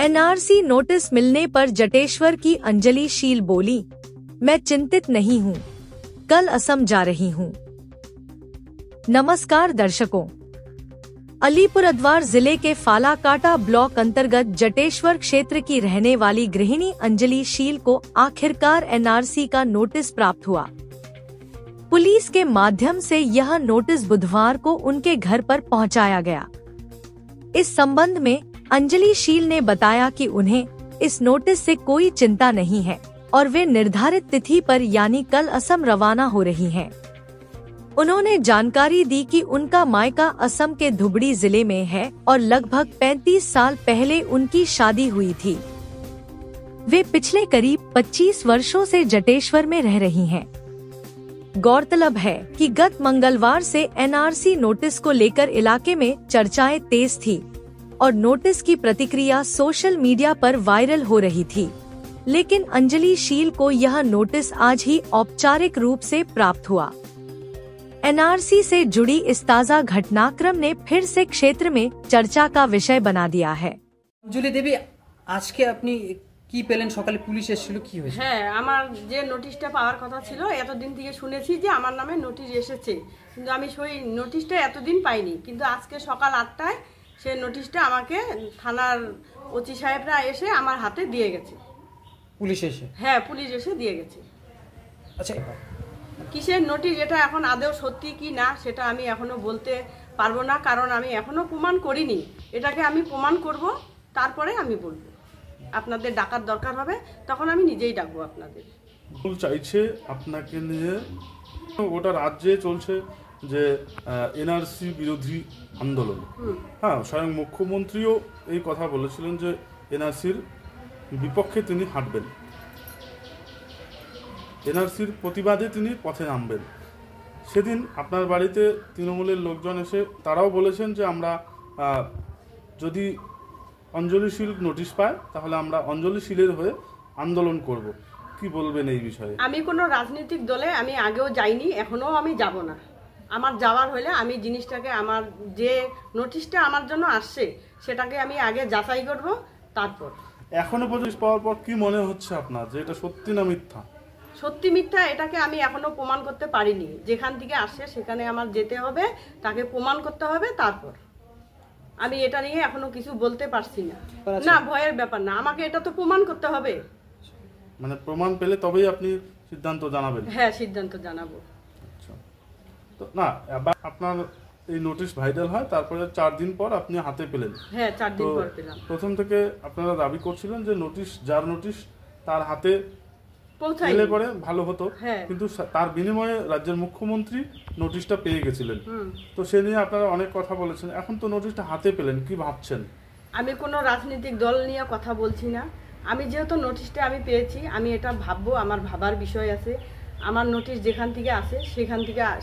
NRC notice मिलने पर जटेश्वर की अंजलि शील बोली, मैं चिंतित नहीं हूँ, कल असम जा रही हूँ। नमस्कार दर्शकों, अलीपुरद्वार जिले के फालाकाटा ब्लॉक अंतर्गत जटेश्वर क्षेत्र की रहने वाली गृहिणी अंजलि शील को आखिरकार एनआरसी का नोटिस प्राप्त हुआ। पुलिस के माध्यम से यह नोटिस बुधवार को उनके घर पर पहुंचाया गया। इस संबंध में अंजलि शील ने बताया कि उन्हें इस नोटिस से कोई चिंता नहीं है और वे निर्धारित तिथि पर यानी कल असम रवाना हो रही हैं। उन्होंने जानकारी दी कि उनका मायका असम के धुबरी जिले में है और लगभग 35 साल पहले उनकी शादी हुई थी। वे पिछले करीब 25 वर्षों से जटेश्वर में रह रही हैं। गौरतलब है कि गत मंगलवार से एनआरसी नोटिस को लेकर इलाके में चर्चाएं तेज थी और नोटिस की प्रतिक्रिया सोशल मीडिया पर वायरल हो रही थी। लेकिन अंजलि शील को यह नोटिस आज ही औपचारिक रूप से प्राप्त हुआ। एनआरसी से जुड़ी इस ताज़ा घटनाक्रम ने फिर से क्षेत्र में चर्चा का विषय बना दिया है। अंजलि देवी, आज के अपनी কি পেলেন? সকালে পুলিশ এসেছিল, কি হয়েছে? হ্যাঁ, আমার যে নোটিশটা পাওয়ার কথা ছিল, এতদিন থেকে শুনেছি যে আমার নামে নোটিশ এসেছে, কিন্তু আমি সেই নোটিশটা এতদিন পাইনি। কিন্তু আজকে সকাল 8টায় সেই নোটিশটা আমাকে থানার ওসি সাহেবরা এসে আমার হাতে দিয়ে গেছে। পুলিশ এসে? হ্যাঁ, পুলিশ এসে দিয়ে গেছে। আচ্ছা, কিসের নোটিশ এটা এখন আদৌ সত্যি কি না সেটা আমি এখনো বলতে পারবো না, কারণ আমি এখনো প্রমাণ করিনি। এটাকে আমি প্রমাণ করব, তারপরে আমি বলবো। আপনাদের ডাকার দরকার হবে তখন আমি নিজেই ডাকবো আপনাদের। চাইছে আপনাকে নিয়ে গোটা রাজ্যে চলছে যে এনআরসি বিরোধী আন্দোলন। হ্যাঁ, স্বয়ং মুখ্যমন্ত্রীও এই কথা বলেছিলেন যে এনআরসির বিপক্ষে তিনি হাঁটবেন, এনআরসির প্রতিবাদে তিনি পথে নামবেন। সেদিন আপনার বাড়িতে তৃণমূলের লোকজন এসে তারাও বলেছেন যে আমরা যদি অঞ্জলি শীল নোটিশ পায় তাহলে আমরা অঞ্জলি শীলের হয়ে আন্দোলন করব। কি বলবেন এই বিষয়ে? আমি কোনো রাজনৈতিক দলে আমি আগেও যাইনি, এখনো আমি যাব না। আমার যাওয়ার হলে আমি জিনিসটাকে, আমার যে নোটিশটা আমার জন্য আসছে সেটাকে আমি আগে যাচাই করব, তারপর। এখনো পর্যন্ত পাওয়ার পর কি মনে হচ্ছে আপনার যে এটা সত্যি না মিথ্যা? সত্যি মিথ্যা এটাকে আমি এখনো প্রমাণ করতে পারিনি। যেখান থেকে আসছে সেখানে আমার যেতে হবে, তাকে প্রমাণ করতে হবে, তারপর। আমি এটা নিয়ে এখনো কিছু বলতে পারছি না। না, ভয়ের ব্যাপার না, আমাকে এটা তো প্রমাণ করতে হবে। মানে প্রমাণ পেলে তবেই আপনি সিদ্ধান্ত জানাবেন? হ্যাঁ, সিদ্ধান্ত জানাবো। আচ্ছা, তো না, আপনার এই নোটিশ ভাইরাল হয়, তারপরে 4 দিন পর আপনি হাতে পেলেন? হ্যাঁ, 4 দিন পর পেলাম। প্রথম থেকে আপনারা দাবি করছিলেন যে নোটিশ, যার নোটিশ তার হাতে পৌঁছাইলে পরে ভালো হতো, কিন্তু তার বিনিময়ে রাজ্যের মুখ্যমন্ত্রী নোটিশটা পেয়ে গেছিলেন। তো সে নিয়ে আপনারা অনেক কথা বলেছেন, এখন তো নোটিশটা হাতে পেলেন, কি ভাবছেন? আমি কোনো রাজনৈতিক দল নিয়ে কথা বলছি না। আমি যেহেতু নোটিশটা আমি পেয়েছি, আমি এটা ভাববো, আমার ভাবার বিষয় আছে। আমার নোটিশ যেখান থেকে আসে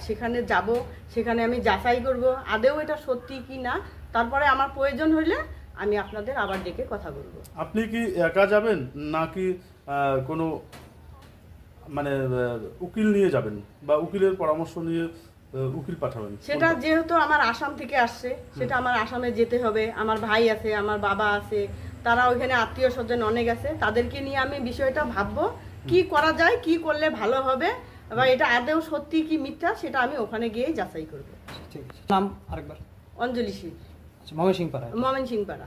সেখানে যাব, সেখানে আমি যাচাই করব আদেও এটা সত্যি কি না। তারপরে আমার প্রয়োজন হলে আমি আপনাদের আবার ডেকে কথা বলবো। আপনি কি একা যাবেন নাকি কোনো মানে উকিল নিয়ে যাবেন বা উকিলের পরামর্শ নিয়ে উকিল পাঠাবেন? সেটা যেহেতু আমার আসাম থেকে আসছে, সেটা আমার আসামে যেতে হবে। আমার ভাই আছে, আমার বাবা আছে, তারা ওইখানে আত্মীয় স্বজন অনেক আছে, তাদেরকে নিয়ে আমি বিষয়টা ভাববো কি করা যায়, কি করলে ভালো হবে, বা এটা আদৌ সত্যি কি মিথ্যা সেটা আমি ওখানে গিয়ে যাচাই করবো। ঠিক আছে। নাম আরেকবার? অঞ্জলি শীল, ময়মনসিংহ পাড়া। ময়মনসিংহ পাড়া।